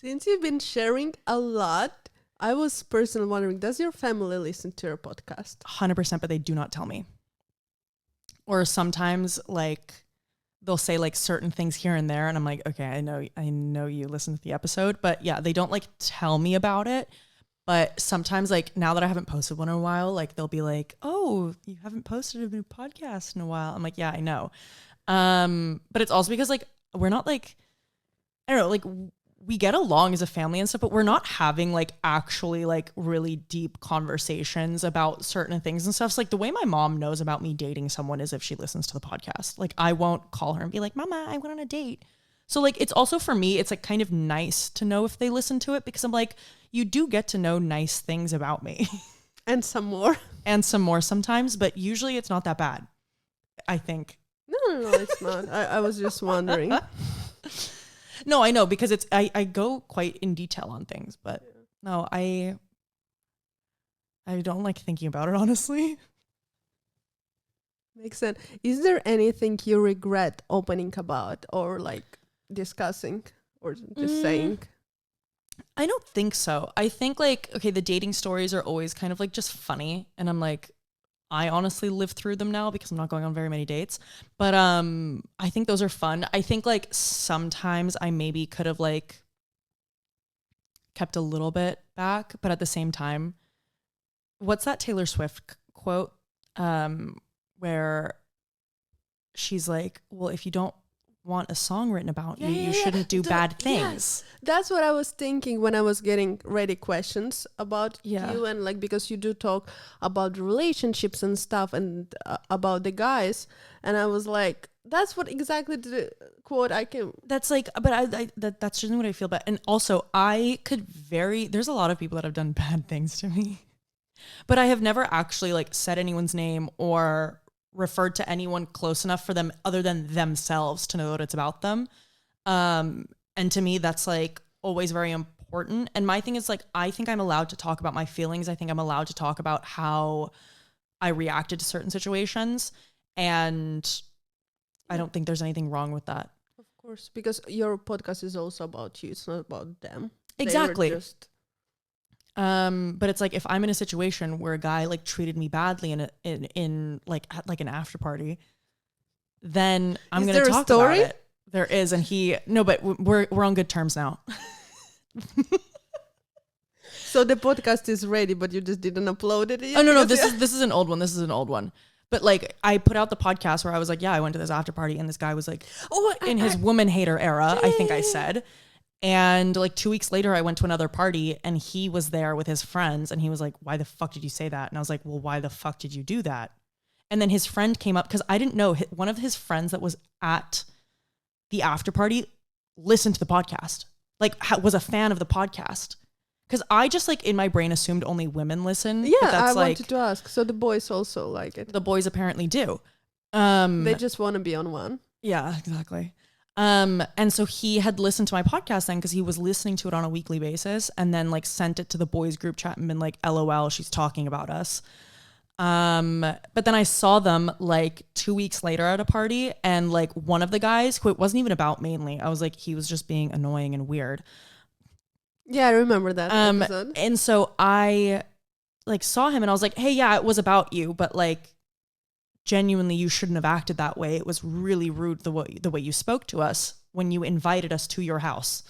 Since you've been sharing a lot, I was personally wondering, does your family listen to your podcast? 100%, but they do not tell me. Or sometimes like they'll say like certain things here and there, and I'm like, okay, I know you listened to the episode, but yeah, they don't like tell me about it. But sometimes like now that I haven't posted one in a while, like they'll be like, oh, you haven't posted a new podcast in a while. I'm like, yeah, I know. But it's also because like we're not like, I don't know, like we get along as a family and stuff, but we're not having like actually like really deep conversations about certain things and stuff. So like the way my mom knows about me dating someone is if she listens to the podcast. Like I won't call her and be like, Mama, I went on a date. So like it's also for me, it's like kind of nice to know if they listen to it, because I'm like, you do get to know nice things about me. And some more. And some more sometimes, but usually it's not that bad, I think. No, it's not. I was just wondering. No, I know, because it's I go quite in detail on things, but no, I don't like thinking about it, honestly. Makes sense. Is there anything you regret opening about or like discussing or just saying? I don't think so. I think like, okay, the dating stories are always kind of like just funny, and I'm like, I honestly live through them now because I'm not going on very many dates. But I think those are fun. I think like sometimes I maybe could have like kept a little bit back, but at the same time, what's that Taylor Swift quote where she's like, well, if you don't want a song written about you, you shouldn't do bad things. Yes. That's what I was thinking when I was getting ready questions about you, and like, because you do talk about relationships and stuff and about the guys, and I was like, that's what exactly the quote I can. That's like, but that's just what I feel. But and also there's a lot of people that have done bad things to me, but I have never actually like said anyone's name or referred to anyone close enough for them other than themselves to know that it's about them. And to me, that's like always very important. And my thing is like, I think I'm allowed to talk about my feelings. I think I'm allowed to talk about how I reacted to certain situations. And I don't think there's anything wrong with that. Of course, because your podcast is also about you. It's not about them. Exactly. But it's like, if I'm in a situation where a guy like treated me badly in like at like an after party, then I'm going to talk about it. There is, and but we're on good terms now. So the podcast is ready, but you just didn't upload it yet? Oh no, this is an old one. This is an old one. But like, I put out the podcast where I was like, yeah, I went to this after party, and this guy was like, oh, in his woman hater era, I think I said. And like 2 weeks later, I went to another party, and he was there with his friends, and he was like, why the fuck did you say that? And I was like, well, why the fuck did you do that? And then his friend came up, because I didn't know, one of his friends that was at the after party listened to the podcast, like was a fan of the podcast. Because I just like in my brain assumed only women listen. Yeah, I wanted to ask. So the boys also like it. The boys apparently do. They just want to be on one. Yeah, exactly. And so he had listened to my podcast then, because he was listening to it on a weekly basis, and then like sent it to the boys group chat and been like, LOL, she's talking about us. But then I saw them like 2 weeks later at a party, and like one of the guys, who it wasn't even about mainly, I was like, he was just being annoying and weird. Yeah, I remember that episode. And so I like saw him, and I was like, hey, yeah, it was about you, but like genuinely, you shouldn't have acted that way. It was really rude the way you spoke to us when you invited us to your house.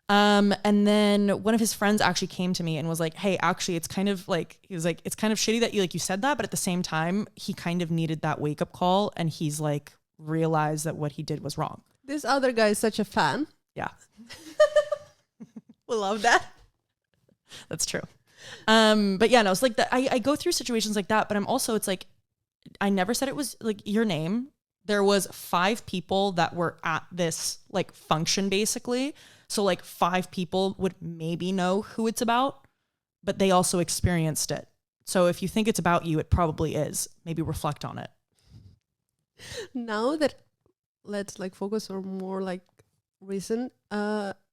And then one of his friends actually came to me and was like, hey, actually, it's kind of like, he was like, it's kind of shitty that you said that, but at the same time, he kind of needed that wake up call, and he's like realized that what he did was wrong. This other guy is such a fan. Yeah. We love that. That's true. But yeah, no, it's like that. I go through situations like that, but I'm also, it's like, I never said it was like your name. There was 5 people that were at this like function basically. So like 5 people would maybe know who it's about, but they also experienced it. So if you think it's about you, it probably is. Maybe reflect on it. Now that let's like focus on more like recent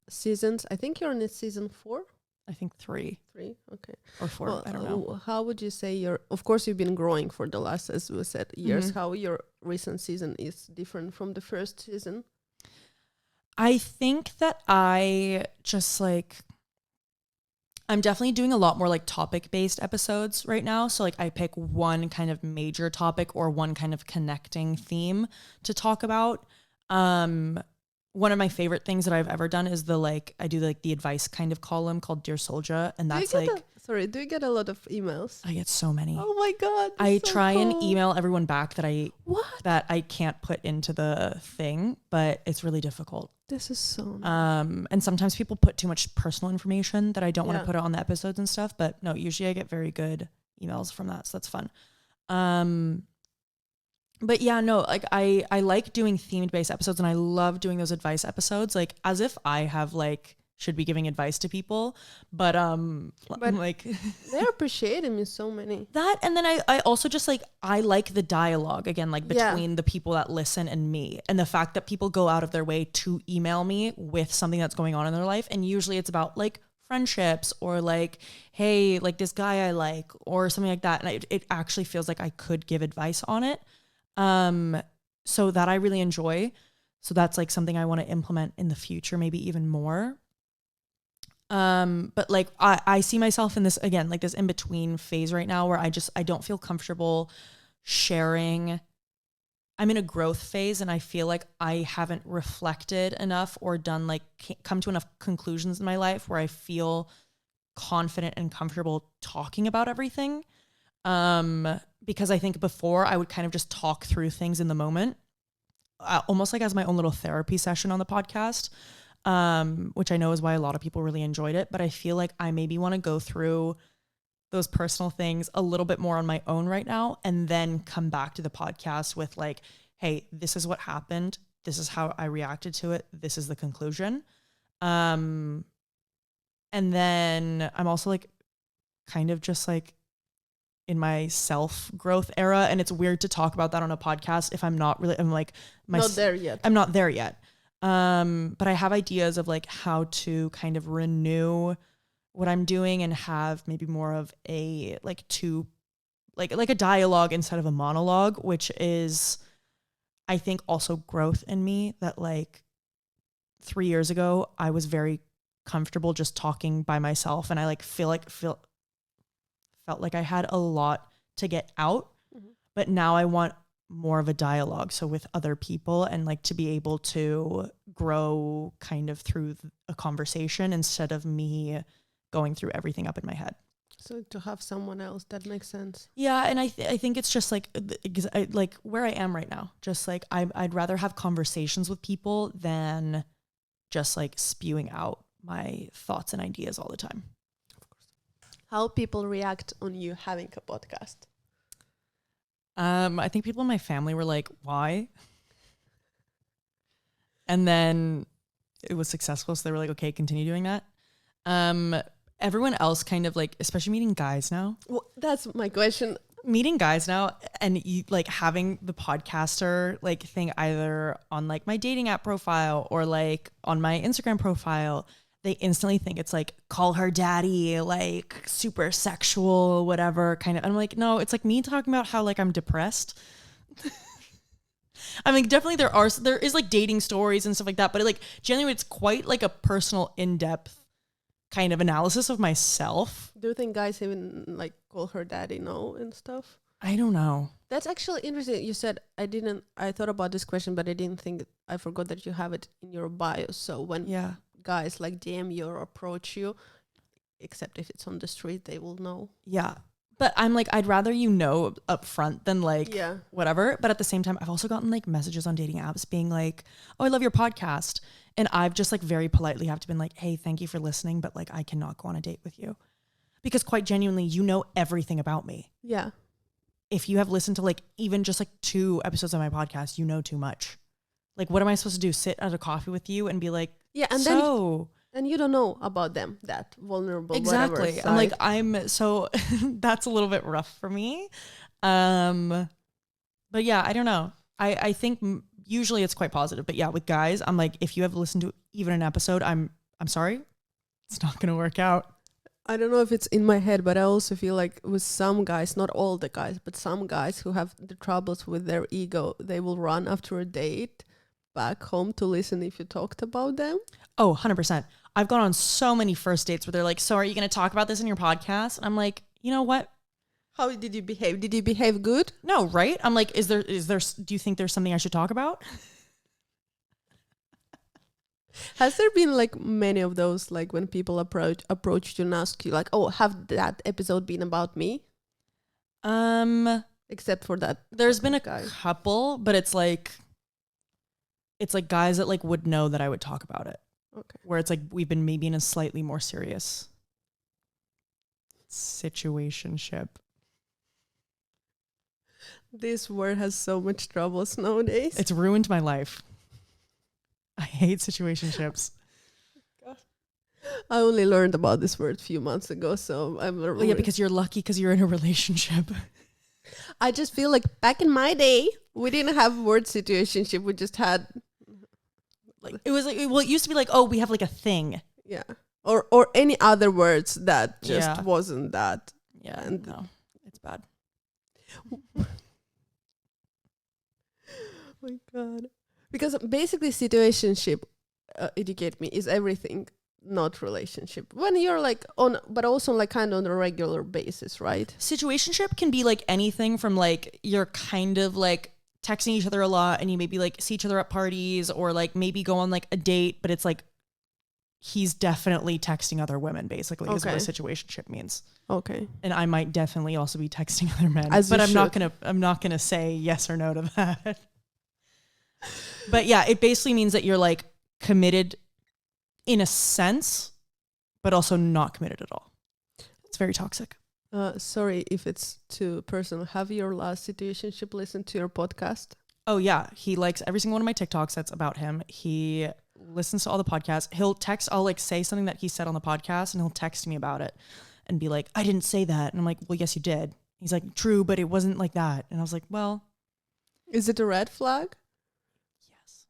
seasons. I think you're in season 4. I think 3. 3, okay. Or 4, well, I don't know. How would you say of course you've been growing for the last, as we said, years. Mm-hmm. How your recent season is different from the first season? I think that I just like, I'm definitely doing a lot more like topic based episodes right now. So like I pick one kind of major topic or one kind of connecting theme to talk about. One of my favorite things that I've ever done is I do like the advice kind of column called Dear Soulja, and that's like, do you get a lot of emails? I get so many. Oh my god! I so try cool. and email everyone back that I What? can't put into the thing, but it's really difficult. This is so nice. And sometimes people put too much personal information that I don't want Yeah. to put on the episodes and stuff, but no, usually I get very good emails from that, so that's fun. But yeah, no, like I like doing themed based episodes, and I love doing those advice episodes, like as if I have like should be giving advice to people, but like They're appreciating me so many. that, and then I also just like I like the dialogue again, like between the people that listen and me, and the fact that people go out of their way to email me with something that's going on in their life, and usually it's about like friendships or like, hey, like this guy I like or something like that, and it actually feels like I could give advice on it. So that I really enjoy. So that's like something I want to implement in the future, maybe even more. But like I see myself in this again, like this in between phase right now where I don't feel comfortable sharing. I'm in a growth phase, and I feel like I haven't reflected enough or done like come to enough conclusions in my life where I feel confident and comfortable talking about everything. Because I think before I would kind of just talk through things in the moment, almost like as my own little therapy session on the podcast. Which I know is why a lot of people really enjoyed it. But I feel like I maybe want to go through those personal things a little bit more on my own right now, and then come back to the podcast with like, hey, this is what happened. This is how I reacted to it. This is the conclusion. And then I'm also like kind of just like in my self growth era. And it's weird to talk about that on a podcast if I'm not really, I'm like, Not there yet. I'm not there yet. But I have ideas of like how to kind of renew what I'm doing and have maybe more of a like a dialogue instead of a monologue, which is, I think, also growth in me that like 3 years ago, I was very comfortable just talking by myself. And I like felt like I had a lot to get out, but now I want more of a dialogue. So with other people, and like to be able to grow kind of through a conversation instead of me going through everything up in my head. So to have someone else, that makes sense. Yeah. And I think it's just like, like where I am right now, just like I'd rather have conversations with people than just like spewing out my thoughts and ideas all the time. How people react on you having a podcast? I think people in my family were like, why? And then it was successful. So they were like, okay, continue doing that. Everyone else kind of like, especially meeting guys now. Well, that's my question. Meeting guys now, and you, like having the podcaster like thing either on like my dating app profile or like on my Instagram profile, they instantly think it's like, call her daddy, like super sexual, whatever kind of. I'm like, no, it's like me talking about how like I'm depressed. I mean, definitely there is like dating stories and stuff like that, but like genuinely it's quite like a personal, in-depth kind of analysis of myself. Do you think guys even like call her daddy no and stuff? I don't know. That's actually interesting. You said I thought about this question, but I forgot that you have it in your bio. So when guys like DM you or approach you, except if it's on the street, they will know. Yeah. But I'm like, I'd rather you know up front than like whatever. But at the same time, I've also gotten like messages on dating apps being like, oh, I love your podcast. And I've just like very politely have to been like, hey, thank you for listening, but like I cannot go on a date with you. Because quite genuinely, you know everything about me. Yeah. If you have listened to like even just like 2 episodes of my podcast, you know too much. Like, what am I supposed to do? Sit at a coffee with you and be like, and then you don't know about them, that vulnerable. Exactly. I'm like, that's a little bit rough for me. But yeah, I don't know. I think usually it's quite positive, but yeah, with guys, I'm like, if you have listened to even an episode, I'm sorry, it's not going to work out. I don't know if it's in my head, but I also feel like with some guys, not all the guys, but some guys who have the troubles with their ego, they will run after a date back home to listen if you talked about them? Oh, 100%. I've gone on so many first dates where they're like, so are you going to talk about this in your podcast? And I'm like, you know what? How did you behave? Did you behave good? No, right? I'm like, do you think there's something I should talk about? Has there been like many of those, like when people approach you and ask you like, oh, have that episode been about me? Except for that. There's been a guy. couple, but it's like guys that like would know that I would talk about it. Okay. Where it's like we've been maybe in a slightly more serious situationship. This word has so much troubles nowadays. It's ruined my life. I hate situationships. God. I only learned about this word a few months ago, so Well, yeah, because you're lucky because you're in a relationship. I just feel like back in my day, we didn't have word situationship. We just had like it was like, well, it used to be like, oh, we have like a thing. Yeah. Or any other words that just wasn't that. Yeah. And no, it's bad. Oh my God. Because basically situationship, educate me, is everything, not relationship. When you're like on, but also like kind of on a regular basis, right? Situationship can be like anything from like you're kind of like texting each other a lot and you maybe like see each other at parties or like maybe go on like a date, but it's like he's definitely texting other women basically is what a situationship means. Okay. And I might definitely also be texting other men, but I'm not gonna say yes or no to that. But yeah, it basically means that you're like committed in a sense, but also not committed at all. It's very toxic. Sorry if it's too personal. Have your last situationship listened to your podcast? Oh yeah, he likes every single one of my TikToks that's about him. He listens to all the podcasts. He'll text, I'll like say something that he said on the podcast and he'll text me about it and be like, I didn't say that. And I'm like, well, yes, you did. He's like, true, but it wasn't like that. And I was like, well. Is it a red flag? Yes.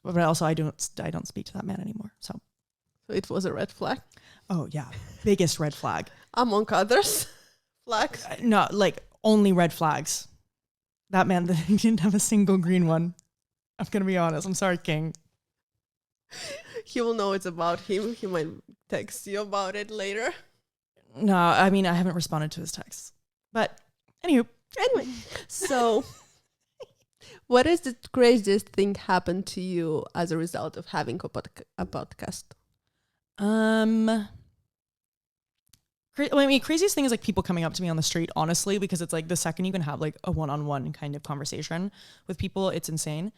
But also I don't speak to that man anymore. So it was a red flag? Oh yeah. Biggest red flag. Among others flags? No, like only red flags. That man didn't have a single green one. I'm going to be honest. I'm sorry, King. He will know it's about him. He might text you about it later. No, I mean, I haven't responded to his texts. But anyway, so what is the craziest thing happened to you as a result of having a podcast? Craziest thing is like people coming up to me on the street, honestly, because it's like the second you can have like a one-on-one kind of conversation with people, it's insane.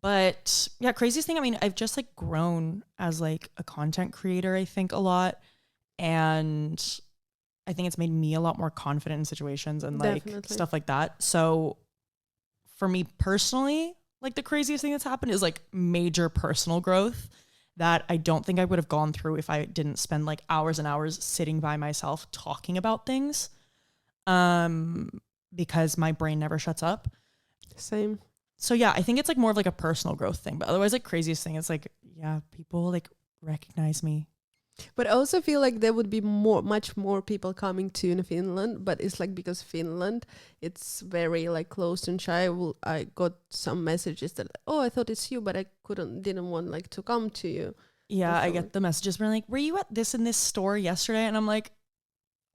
But yeah, craziest thing, I mean, I've just like grown as like a content creator, I think a lot. And I think it's made me a lot more confident in situations and like stuff like that. So for me personally, like the craziest thing that's happened is like major personal growth that I don't think I would have gone through if I didn't spend like hours and hours sitting by myself talking about things. Because my brain never shuts up. Same. So yeah, I think it's like more of like a personal growth thing, but otherwise like craziest thing is like, yeah, people like recognize me. But I also feel like there would be much more people coming to in Finland, but it's like because Finland, it's very like closed and shy. I got some messages that, oh, I thought it's you, but I didn't want like to come to you. Yeah, I get the messages where like, were you at this in this store yesterday? And I'm like,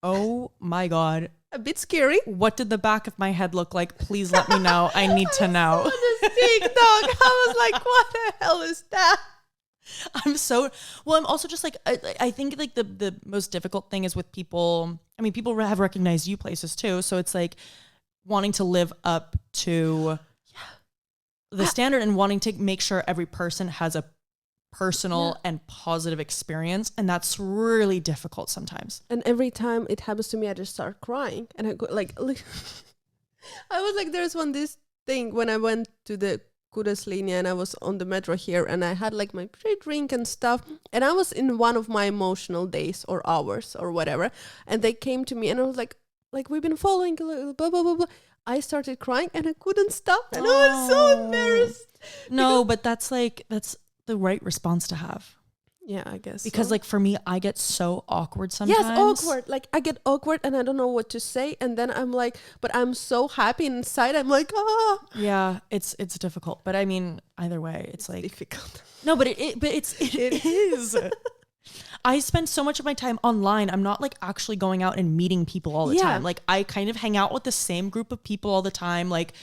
oh my God. A bit scary. What did the back of my head look like? Please let me know. I need to know. On the TikTok, I was like, what the hell is that? I'm also just like, I think like the most difficult thing is with people. I mean, people have recognized you places too. So it's like wanting to live up to the standard and wanting to make sure every person has a personal and positive experience. And that's really difficult sometimes. And every time it happens to me, I just start crying. And I go like I was like, there's this thing when I went to the Kudeslinja and I was on the metro here and I had like my pre-drink and stuff. And I was in one of my emotional days or hours or whatever. And they came to me and I was like we've been following, blah, blah, blah, blah. I started crying and I couldn't stop. And I was so embarrassed. No, but that's the right response to have. Yeah, I guess. Because so. like for me, I get so awkward sometimes. Yes, awkward. Like I get awkward and I don't know what to say. And then I'm like, but I'm so happy inside. I'm like, ah. Yeah, it's difficult. But I mean, either way, it's like difficult. No, but it is. I spend so much of my time online. I'm not like actually going out and meeting people all the time. Like I kind of hang out with the same group of people all the time. Like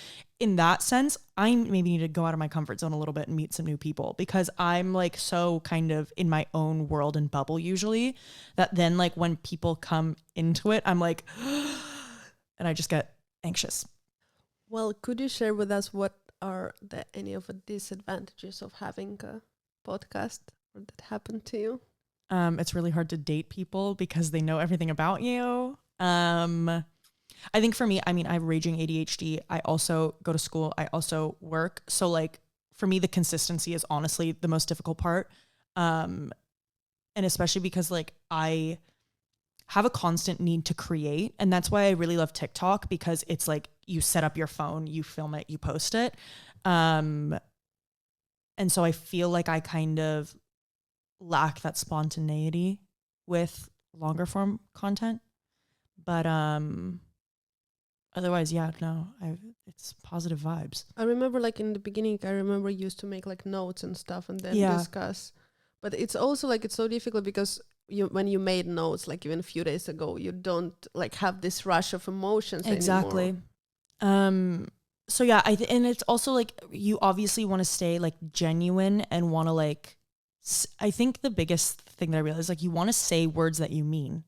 in that sense, I maybe need to go out of my comfort zone a little bit and meet some new people because I'm like so kind of in my own world and bubble usually that then like when people come into it, I'm like, and I just get anxious. Well, could you share with us what are any of the disadvantages of having a podcast or that happened to you? It's really hard to date people because they know everything about you. I think for me, I mean, I have raging ADHD. I also go to school. I also work. So like for me, the consistency is honestly the most difficult part. And especially because like I have a constant need to create. And that's why I really love TikTok because it's like you set up your phone, you film it, you post it. And so I feel like I kind of lack that spontaneity with longer form content. But otherwise, yeah, no, it's positive vibes. I remember like in the beginning, I remember used to make like notes and stuff and then discuss. But it's also like it's so difficult because when you made notes, like even a few days ago, you don't like have this rush of emotions exactly. anymore. So yeah, and it's also like you obviously want to stay like genuine and want to like, I think the biggest thing that I realized, like you want to say words that you mean.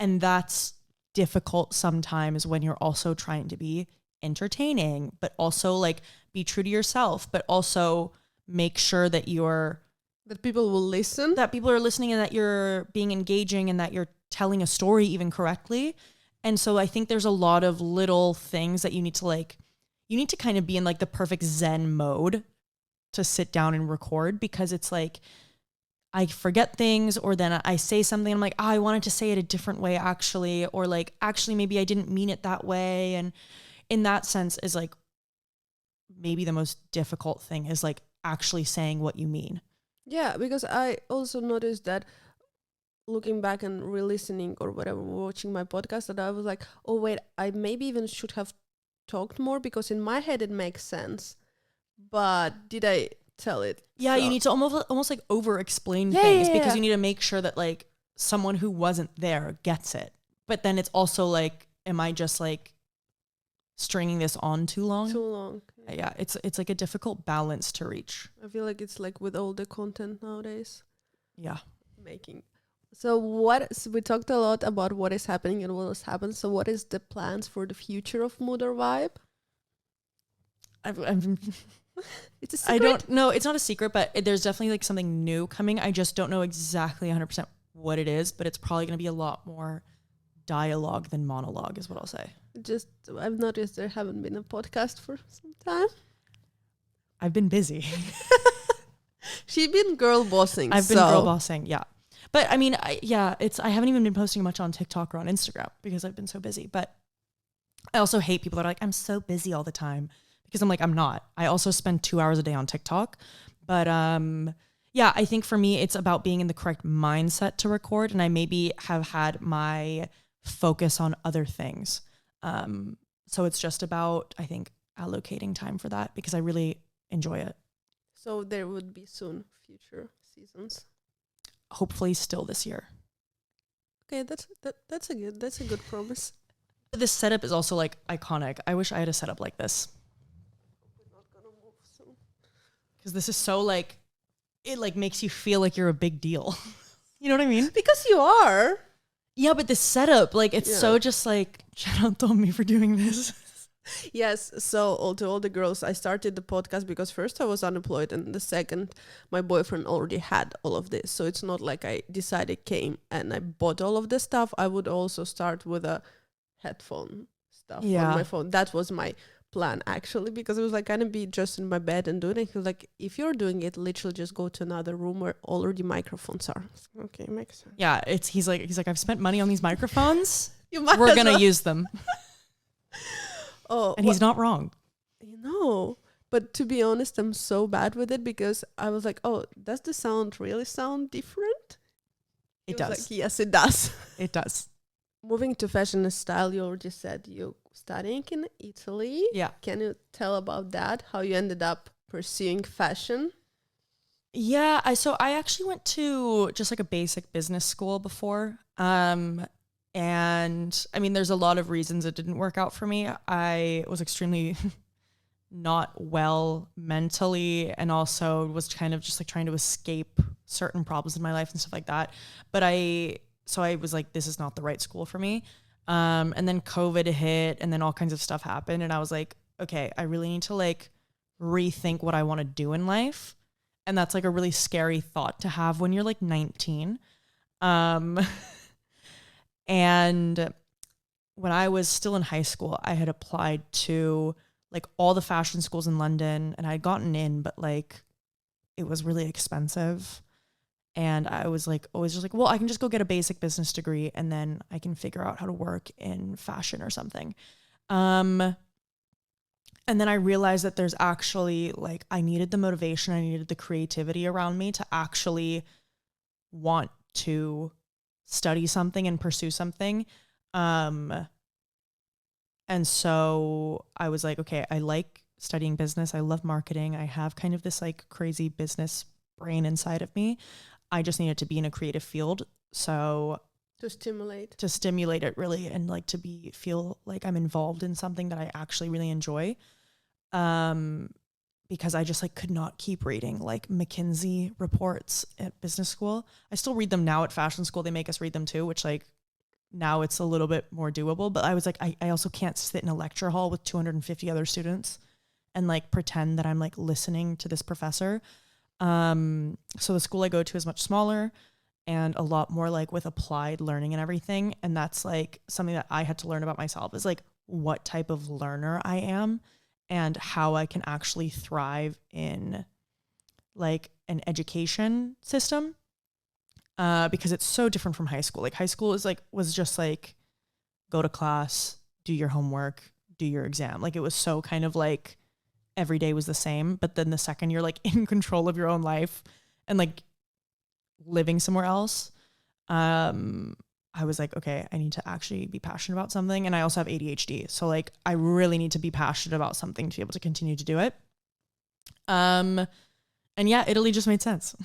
And that's difficult sometimes when you're also trying to be entertaining, but also like be true to yourself, but also make sure that that people will listen, that people are listening and that you're being engaging and that you're telling a story even correctly. And so I think there's a lot of little things that you need to kind of be in like the perfect Zen mode to sit down and record because it's like I forget things or then I say something and I'm like, I wanted to say it a different way actually, or like actually maybe I didn't mean it that way. And in that sense is like maybe the most difficult thing is like actually saying what you mean. Yeah, because I also noticed that looking back and re-listening or whatever, watching my podcast, that I was like, oh wait, I maybe even should have talked more because in my head it makes sense. But did I tell it? Yeah, you need to almost like over-explain things because you need to make sure that like someone who wasn't there gets it. But then it's also like, am I just like stringing this on too long? Too long. Yeah, it's like a difficult balance to reach. I feel like it's like with all the content nowadays. Yeah. So we talked a lot about what is happening and what has happened. So what is the plans for the future of Mood or Vibe? It's a secret? I don't know. It's not a secret, but there's definitely like something new coming. I just don't know exactly 100% what it is, but it's probably going to be a lot more dialogue than monologue is what I'll say. I've noticed there haven't been a podcast for some time. I've been busy. She's been girl bossing. I've been girl bossing, yeah. But I mean, I haven't even been posting much on TikTok or on Instagram because I've been so busy. But I also hate people that are like, I'm so busy all the time. Because I'm like, I'm not. I also spend 2 hours a day on TikTok. But yeah, I think for me, it's about being in the correct mindset to record. And I maybe have had my focus on other things. So it's just about, I think, allocating time for that because I really enjoy it. So there would be soon future seasons. Hopefully still this year. Okay, that's a good promise. This setup is also like iconic. I wish I had a setup like this. Because this is so like, it like makes you feel like you're a big deal. You know what I mean? Because you are. Yeah, but this setup, like it's so just like, shout out to me for doing this. Yes, so to all the girls, I started the podcast because first I was unemployed and the second, my boyfriend already had all of this. So it's not like I decided came and I bought all of the stuff. I would also start with a headphone stuff on my phone. That was my plan actually because it was like gonna be just in my bed and doing it. He was like, if you're doing it, literally just go to another room where already microphones are. Okay, makes sense. Yeah, he's like I've spent money on these microphones. We're gonna use them. Oh, and he's not wrong. You know, But to be honest, I'm so bad with it because I was like, oh, does the sound really sound different? It was does. like, yes, it does. It does. Moving to fashion and style, you already said you studying in Italy. Yeah. Can you tell about that? How you ended up pursuing fashion? Yeah, I actually went to just like a basic business school before. And I mean there's a lot of reasons it didn't work out for me. I was extremely not well mentally and also was kind of just like trying to escape certain problems in my life and stuff like that. But I was like, this is not the right school for me. And then COVID hit and then all kinds of stuff happened. And I was like, okay, I really need to like rethink what I want to do in life. And that's like a really scary thought to have when you're like 19. And when I was still in high school, I had applied to like all the fashion schools in London and I had gotten in, but like it was really expensive. And I was like, always just like, well, I can just go get a basic business degree and then I can figure out how to work in fashion or something. And then I realized that there's actually like, I needed the motivation, I needed the creativity around me to actually want to study something and pursue something. And so I was like, okay, I like studying business. I love marketing. I have kind of this like crazy business brain inside of me. I just needed to be in a creative field. So to stimulate it really and like to feel like I'm involved in something that I actually really enjoy. Because I just like could not keep reading like McKinsey reports at business school. I still read them now at fashion school. They make us read them too, which like now it's a little bit more doable. But I was like, I also can't sit in a lecture hall with 250 other students and like pretend that I'm like listening to this professor. So the school I go to is much smaller and a lot more like with applied learning and everything. And that's like something that I had to learn about myself is like what type of learner I am and how I can actually thrive in like an education system. Because it's so different from high school. Like high school was just like go to class, do your homework, do your exam. Like it was so kind of like every day was the same. But then the second you're like in control of your own life and like living somewhere else, I was like, okay, I need to actually be passionate about something. And I also have ADHD. So like, I really need to be passionate about something to be able to continue to do it. And yeah, Italy just made sense.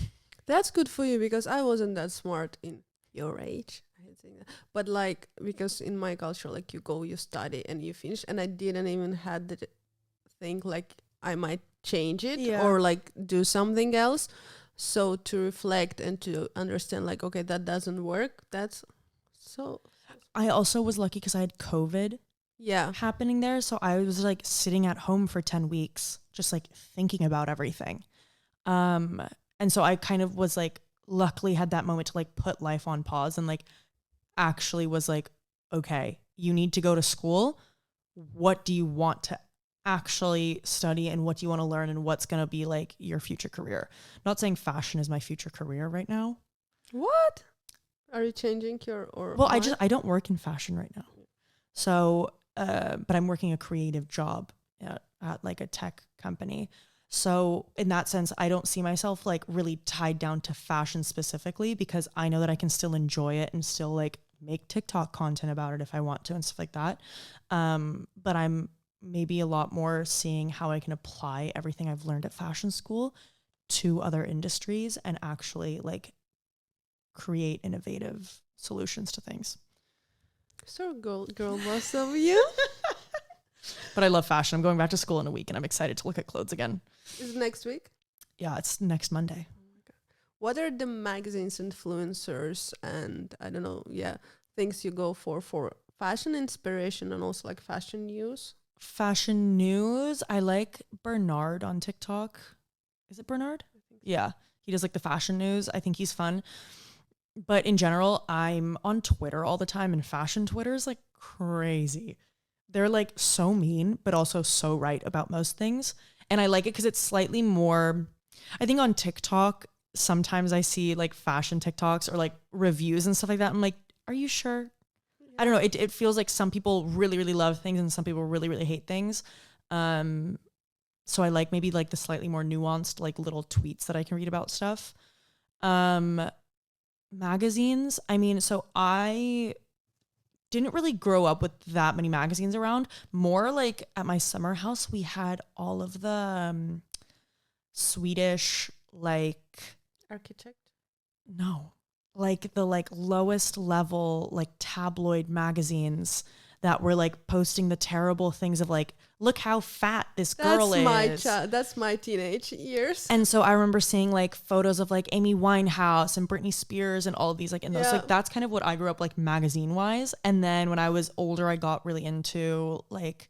That's good for you because I wasn't that smart in your age. I think that. But like, because in my culture, like you go, you study and you finish. And I didn't even had the think like I might change it or like do something else. So to reflect and to understand like, okay, that doesn't work. That's so. I also was lucky because I had COVID happening there. So I was like sitting at home for 10 weeks, just like thinking about everything. And so I kind of was like, luckily had that moment to like put life on pause and like actually was like, okay, you need to go to school. What do you want to actually study and what do you want to learn and what's going to be like your future career? Not saying fashion is my future career right now. What? Are you changing your or well I don't work in fashion right now. So but I'm working a creative job at like a tech company. So in that sense, I don't see myself like really tied down to fashion specifically because I know that I can still enjoy it and still like make TikTok content about it if I want to and stuff like that. But I'm maybe a lot more seeing how I can apply everything I've learned at fashion school to other industries and actually like create innovative solutions to things. So girl boss of you. But I love fashion. I'm going back to school in a week and I'm excited to look at clothes again. Is it next week? Yeah, it's next Monday. Oh my God. What are the magazines, influencers, and I don't know, things you go for fashion inspiration and also like fashion news? Fashion news. I like Bernard on TikTok. Is it Bernard? I think so. Yeah. He does like the fashion news. I think he's fun. But in general, I'm on Twitter all the time and fashion Twitter is like crazy. They're like so mean, but also so right about most things. And I like it because it's slightly more, I think on TikTok, sometimes I see like fashion TikToks or like reviews and stuff like that. I'm like, are you sure? Yeah. I don't know. It feels like some people really, really love things and some people really, really hate things. So I like maybe like the slightly more nuanced, like little tweets that I can read about stuff. Magazines. I mean, so I didn't really grow up with that many magazines around. More like at my summer house, we had all of the Swedish, like, Architect? no, like the like lowest level, like tabloid magazines that were like posting the terrible things of like, look how fat this girl is. That's my teenage years. And so I remember seeing like photos of like Amy Winehouse and Britney Spears and all of these like in those, like that's kind of what I grew up like magazine wise. And then when I was older, I got really into like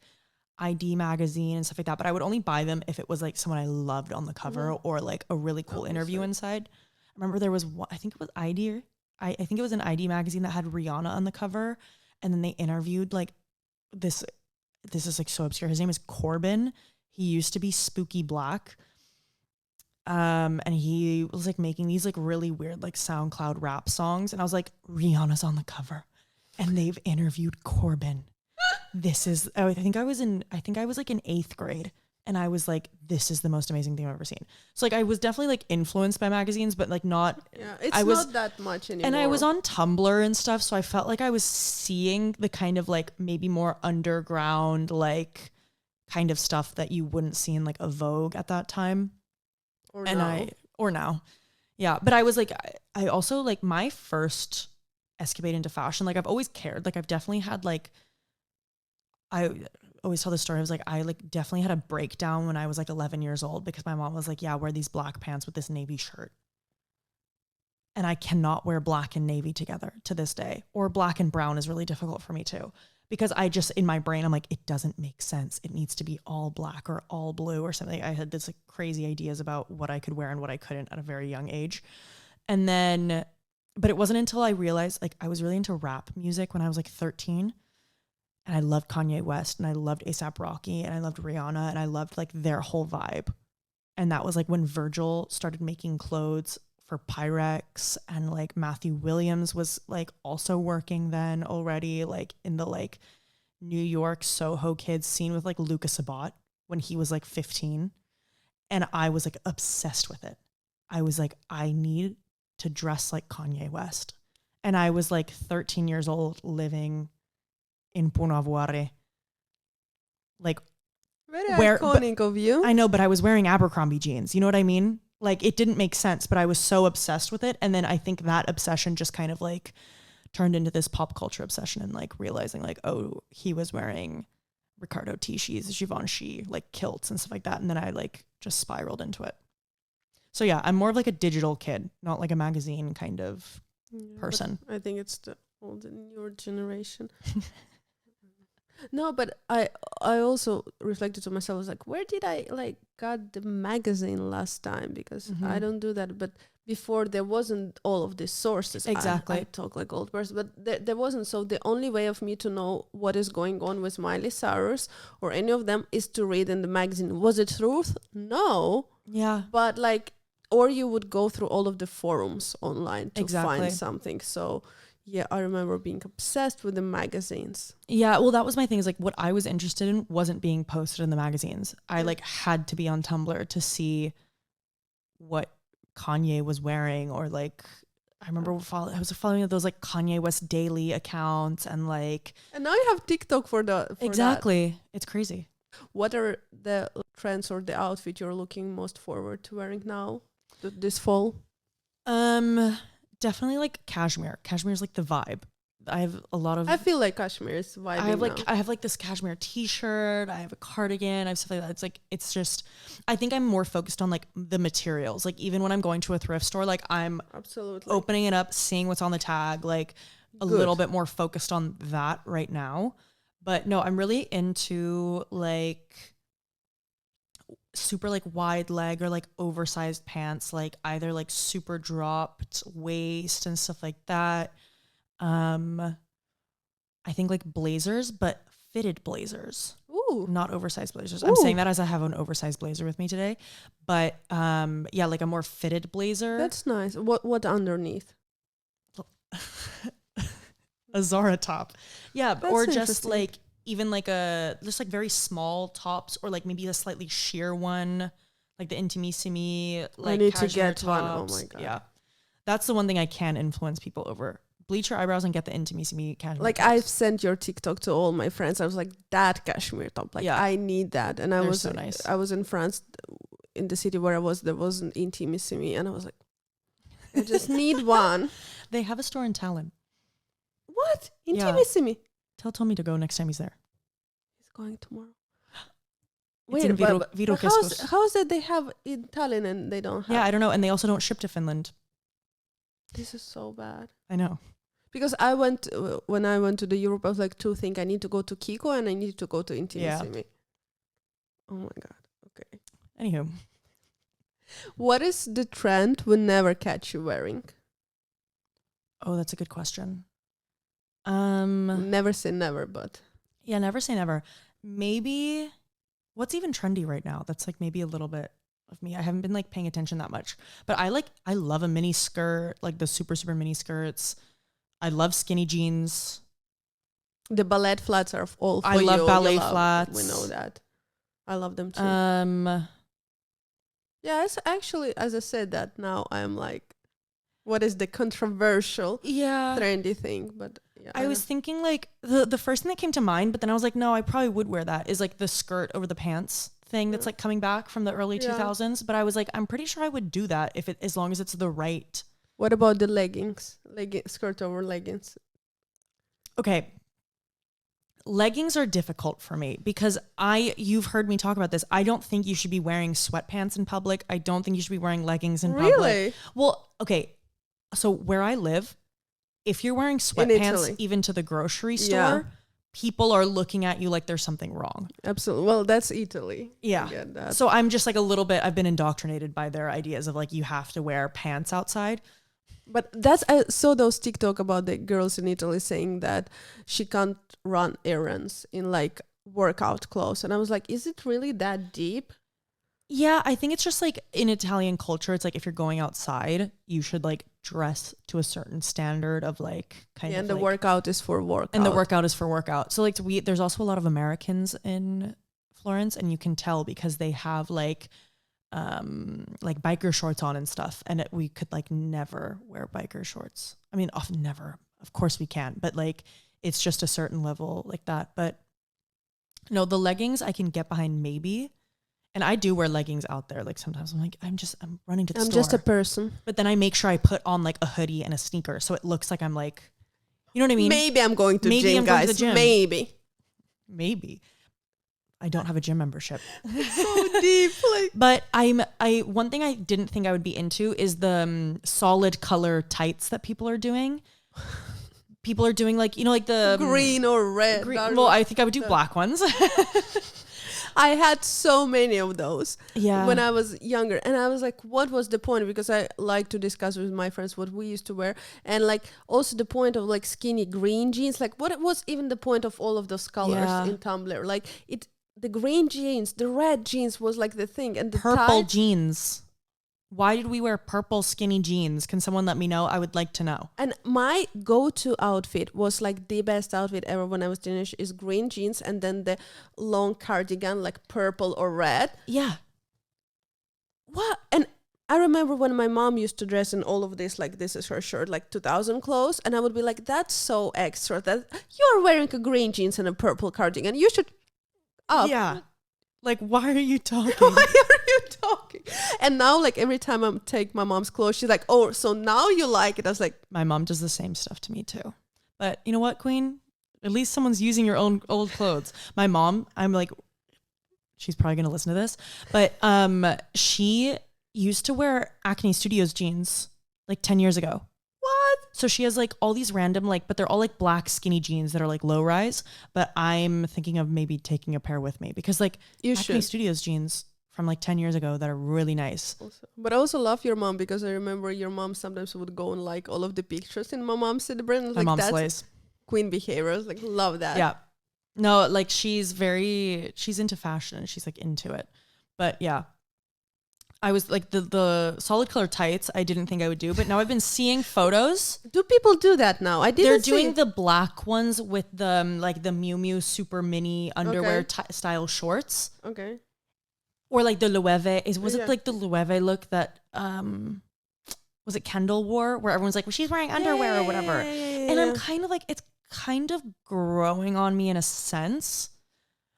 ID magazine and stuff like that, but I would only buy them if it was like someone I loved on the cover or like a really cool interview inside. I remember there was one, I think it was ID, I think it was an ID magazine that had Rihanna on the cover, and then they interviewed like this is like so obscure. His name is Corbin. He used to be Spooky Black. And he was like making these like really weird like SoundCloud rap songs, and I was like, Rihanna's on the cover and they've interviewed Corbin. I think I was like in 8th grade, and I was like, this is the most amazing thing I've ever seen. So like I was definitely like influenced by magazines, but like not, not that much anymore. And I was on Tumblr and stuff, so I felt like I was seeing the kind of like maybe more underground like kind of stuff that you wouldn't see in like a Vogue at that time. Or now. Yeah, but I was like, I also like my first escapade into fashion, like I've always cared, like I've definitely had like, I always tell the story. I was like, I like definitely had a breakdown when I was like 11 years old because my mom was like, yeah, wear these black pants with this navy shirt. And I cannot wear black and navy together to this day, or black and brown is really difficult for me too, because I just, in my brain, I'm like, it doesn't make sense. It needs to be all black or all blue or something. I had this like crazy ideas about what I could wear and what I couldn't at a very young age. And then, but it wasn't until I realized like I was really into rap music when I was like 13. And I loved Kanye West, and I loved A$AP Rocky, and I loved Rihanna, and I loved like their whole vibe. And that was like when Virgil started making clothes for Pyrex, and like Matthew Williams was like also working then already, like in the like New York Soho kids scene with like Luca Sabat when he was like 15. And I was like obsessed with it. I was like, I need to dress like Kanye West. And I was like 13 years old living in Punavuori, like very iconic of you. I know, but I was wearing Abercrombie jeans. You know what I mean? Like it didn't make sense, but I was so obsessed with it. And then I think that obsession just kind of like turned into this pop culture obsession, and like realizing like, oh, he was wearing Riccardo Tisci's, Givenchy, like kilts and stuff like that. And then I like just spiraled into it. So yeah, I'm more of like a digital kid, not like a magazine kind of person. I think it's the old and newer generation. No, but I also reflected to myself, I was like, where did I like got the magazine last time? Because I don't do that. But before there wasn't all of these sources. Exactly. I talk like old person, but there wasn't. So the only way of me to know what is going on with Miley Cyrus or any of them is to read in the magazine. Was it truth? No. Yeah. But like, or you would go through all of the forums online to find something. So yeah, I remember being obsessed with the magazines. Yeah, well, that was my thing, is like what I was interested in wasn't being posted in the magazines. I like had to be on Tumblr to see what Kanye was wearing, or like I remember I was following those like Kanye West daily accounts, and like, and now you have TikTok for exactly that. It's crazy. What are the trends or the outfit you're looking most forward to wearing now this fall? Definitely like cashmere. Cashmere is like the vibe. I have a lot of. I feel like cashmere is vibing. I have like this cashmere T-shirt. I have a cardigan. I have stuff like that. It's like, it's just, I think I'm more focused on like the materials. Like even when I'm going to a thrift store, like I'm absolutely opening it up, seeing what's on the tag, like a little bit more focused on that right now. But no, I'm really into like super like wide leg or like oversized pants, like either like super dropped waist and stuff like that. I think like blazers, but fitted blazers. Ooh. Not oversized blazers. Ooh. I'm saying that as I have an oversized blazer with me today. But yeah, like a more fitted blazer. That's nice. What underneath? A Zara top. Yeah, or just like even like just like very small tops, or like maybe a slightly sheer one, like the intimissimi, like I need to cashmere get one. Oh tops. my God. Yeah. That's the one thing I can influence people over. Bleach your eyebrows and get the intimissimi cashmere Like tops. I've sent your TikTok to all my friends. I was like, that cashmere top. Like I need that. And They're so nice. I was in France, in the city where I was, there was an intimissimi, and I was like, I just need one. They have a store in Tallinn. What? Intimissimi? Yeah. Tell Tommy to go next time he's there. He's going tomorrow. Wait, in but how is it they have in Tallinn and they don't have? Yeah, I don't know. And they also don't ship to Finland. This is so bad. I know. Because when I went to the Europe, I was like, two things. I need to go to Kiko and I need to go to Intimissimi. Yeah. Oh my God. Okay. Anywho. What is the trend we never catch you wearing? Oh, that's a good question. Never say never, but. Yeah, never say never. Maybe, what's even trendy right now? That's like maybe a little bit of me. I haven't been like paying attention that much. But I love a mini skirt, like the super, super mini skirts. I love skinny jeans. The ballet flats are all for you. I love ballet flats. We know that. I love them too. Yeah, it's actually, as I said that, now I'm like, what is the controversial, trendy thing? But yeah, I was thinking like the first thing that came to mind, but then I was like, no, I probably would wear that, is like the skirt over the pants thing that's like coming back from the early 2000s. But I was like, I'm pretty sure I would do that as long as it's the right. What about the leggings? Skirt over leggings. Okay. Leggings are difficult for me because you've heard me talk about this. I don't think you should be wearing sweatpants in public. I don't think you should be wearing leggings in public. Really? Well, okay. So where I live, if you're wearing sweatpants even to the grocery store, people are looking at you like there's something wrong. Absolutely. Well, that's Italy. Yeah. I get that. So I'm just like I've been indoctrinated by their ideas of like you have to wear pants outside. But I saw those TikTok about the girls in Italy saying that she can't run errands in like workout clothes. And I was like, is it really that deep? Yeah, I think it's just like in Italian culture, it's like if you're going outside, you should like dress to a certain standard of like kind of. And the workout is for workout. And the workout is for workout. So like there's also a lot of Americans in Florence, and you can tell because they have like biker shorts on and stuff, and we could like never wear biker shorts. I mean, often never. Of course we can, but like it's just a certain level like that. But no, the leggings I can get behind maybe. And I do wear leggings out there. Like sometimes I'm like, I'm running to the store. I'm just a person. But then I make sure I put on like a hoodie and a sneaker. So it looks like I'm like, you know what I mean? Maybe I'm going to gym, guys. Maybe. I don't have a gym membership. So deep. But one thing I didn't think I would be into is the solid color tights that people are doing. People are doing like, like the green or red. Well, I think I would do black ones. I had so many of those when I was younger. And I was like, what was the point? Because I like to discuss with my friends what we used to wear. And like also the point of like skinny green jeans. Like what was even the point of all of those colors in Tumblr? Like the green jeans, the red jeans was like the thing. And the purple jeans. Why did we wear purple skinny jeans? Can someone let me know? I would like to know. And my go-to outfit was like the best outfit ever when I was teenage is green jeans and then the long cardigan like purple or red. Yeah. What? And I remember when my mom used to dress in all of this, like this is her shirt, like 2000 clothes. And I would be like, that's so extra that you're wearing a green jeans and a purple cardigan. You should up. Yeah. Like, why are you talking? Why are you talking? And now, like, every time I take my mom's clothes, she's like, oh, so now you like it. I was like... My mom does the same stuff to me, too. But you know what, Queen? At least someone's using your own old clothes. My mom, I'm like... She's probably going to listen to this. But she used to wear Acne Studios jeans, like, 10 years ago. What? So she has like all these random but they're all like black skinny jeans that are like low rise. But I'm thinking of maybe taking a pair with me because like Acne Studios jeans from like 10 years ago that are really nice. But I also love your mom because I remember your mom sometimes would go and like all of the pictures in my mom's brand. My mom slays. Queen behavior. I was like, love that. Yeah. No, like she's into fashion and she's like into it. But yeah. I was like the solid color tights. I didn't think I would do, but now I've been seeing photos. Do people do that now? I didn't. They're doing the black ones with the like the Miu Miu super mini underwear style shorts. Okay. Or like the Loewe. Was it like the Loewe look that was it Kendall wore, where everyone's like, well, she's wearing underwear or whatever. And I'm kind of like, it's kind of growing on me in a sense,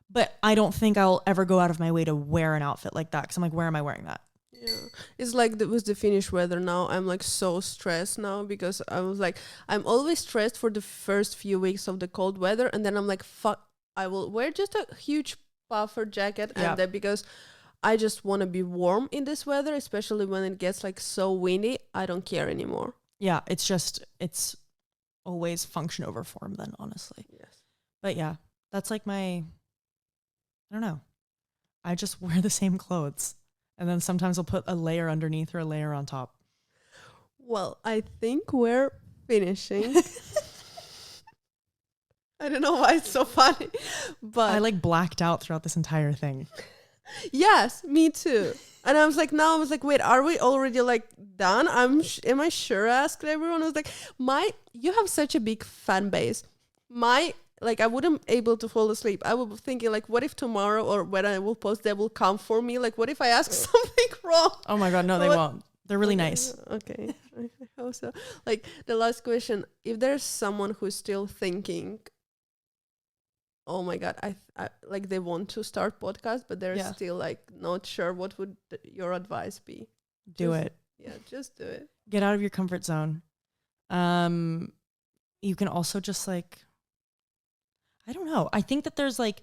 but I don't think I'll ever go out of my way to wear an outfit like that, because I'm like, where am I wearing that? Yeah, it's like with the Finnish weather now. I'm like so stressed now because I was like, I'm always stressed for the first few weeks of the cold weather, and then I'm like, fuck, I will wear just a huge puffer jacket, and then because I just want to be warm in this weather, especially when it gets like so windy. I don't care anymore. Yeah, it's always function over form then, honestly. Yes. But yeah, that's like I don't know. I just wear the same clothes. And then sometimes I'll put a layer underneath or a layer on top. Well, I think we're finishing. I don't know why it's so funny, but I like blacked out throughout this entire thing. Yes, me too. And I was like, wait, are we already like done? Am I sure? Asked everyone. I was like, you have such a big fan base. I wouldn't able to fall asleep. I was thinking like, what if tomorrow or when I will post, they will come for me? Like, what if I ask something wrong? Oh my God, no, they won't. They're really nice. Okay, I hope so. Like the last question, if there's someone who's still thinking, oh my God, I like they want to start podcast, but they're still like not sure, what would your advice be? Do it. Yeah, just do it. Get out of your comfort zone. You can also just like, I don't know. I think that there's like,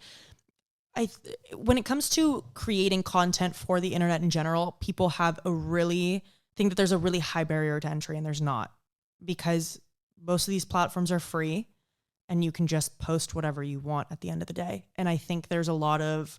when it comes to creating content for the internet in general, people think that there's a really high barrier to entry, and there's not, because most of these platforms are free and you can just post whatever you want at the end of the day. And I think there's a lot of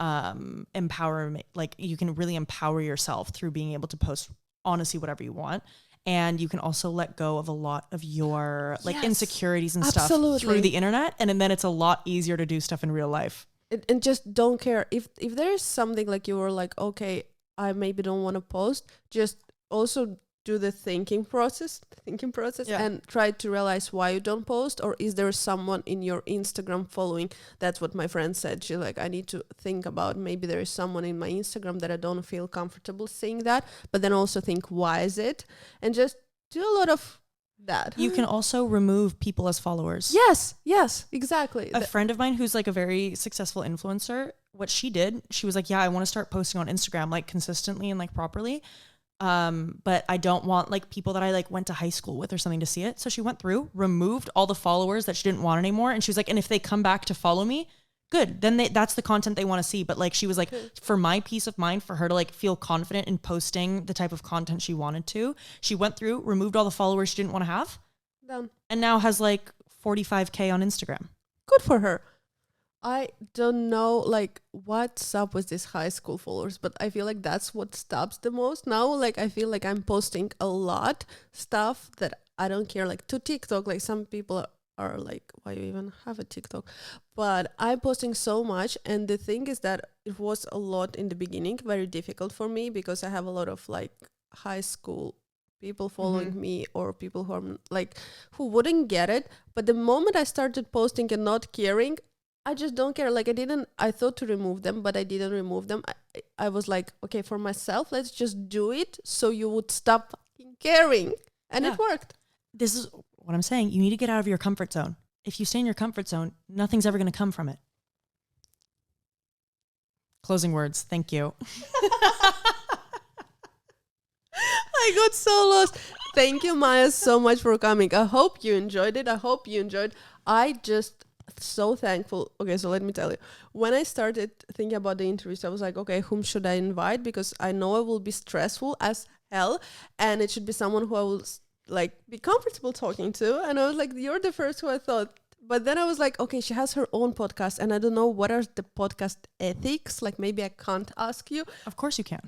empowerment, like you can really empower yourself through being able to post honestly whatever you want. And you can also let go of a lot of your like insecurities and stuff through the internet. And then it's a lot easier to do stuff in real life. And just don't care. If there is something like you were like, okay, I maybe don't want to post, just also do the thinking process and try to realize why you don't post. Or is there someone in your Instagram following? That's what my friend said. She's like, I need to think about, maybe there is someone in my Instagram that I don't feel comfortable saying that, but then also think, why is it? And just do a lot of that. You can also remove people as followers. Yes, exactly. A friend of mine who's like a very successful influencer, what she did, she was like, yeah, I want to start posting on Instagram like consistently and like properly. But I don't want like people that I like went to high school with or something to see it. So she went through, removed all the followers that she didn't want anymore. And she was like, and if they come back to follow me, good. Then that's the content they want to see. But like, she was like, for my peace of mind, for her to like feel confident in posting the type of content she wanted to, she went through, removed all the followers she didn't want to have. Done. And now has like 45K on Instagram. Good for her. I don't know like what's up with these high school followers, but I feel like that's what stops the most now. Like I feel like I'm posting a lot stuff that I don't care, like to TikTok. Like some people are like, why you even have a TikTok? But I'm posting so much, and the thing is that it was a lot in the beginning, very difficult for me, because I have a lot of like high school people following me, or people who are like who wouldn't get it. But the moment I started posting and not caring, I just don't care. Like I thought to remove them, but I didn't remove them. I was like, okay, for myself, let's just do it so you would stop caring. And it worked. This is what I'm saying. You need to get out of your comfort zone. If you stay in your comfort zone, nothing's ever going to come from it. Closing words. Thank you. I got so lost. Thank you, Maya, so much for coming. I hope you enjoyed it. I just so thankful. Okay, so let me tell you, when I started thinking about the interviews, I was like, okay, whom should I invite? Because I know it will be stressful as hell, and it should be someone who I will like be comfortable talking to. And I was like, you're the first who I thought. But then I was like, okay, she has her own podcast, and I don't know what are the podcast ethics. Like maybe I can't ask you. Of course you can.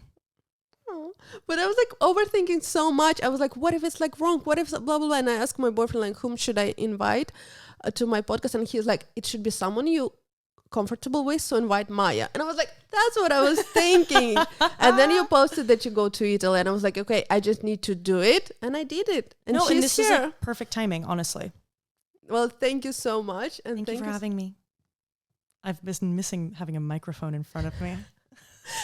But I was like overthinking so much. I was like, what if it's like wrong? What if blah, blah, blah? And I asked my boyfriend, like, whom should I invite to my podcast? And he's like, it should be someone you comfortable with. So invite Maya. And I was like, That's what I was thinking. And then you posted that you go to Italy, and I was like, okay, I just need to do it, and I did it. And no, she's and this here. is like perfect timing, honestly. Well, thank you so much, and Thank you for having me. I've been missing having a microphone in front of me.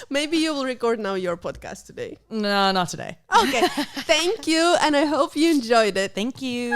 Maybe you will record now your podcast today. No, not today. Okay. Thank you, and I hope you enjoyed it. Thank you.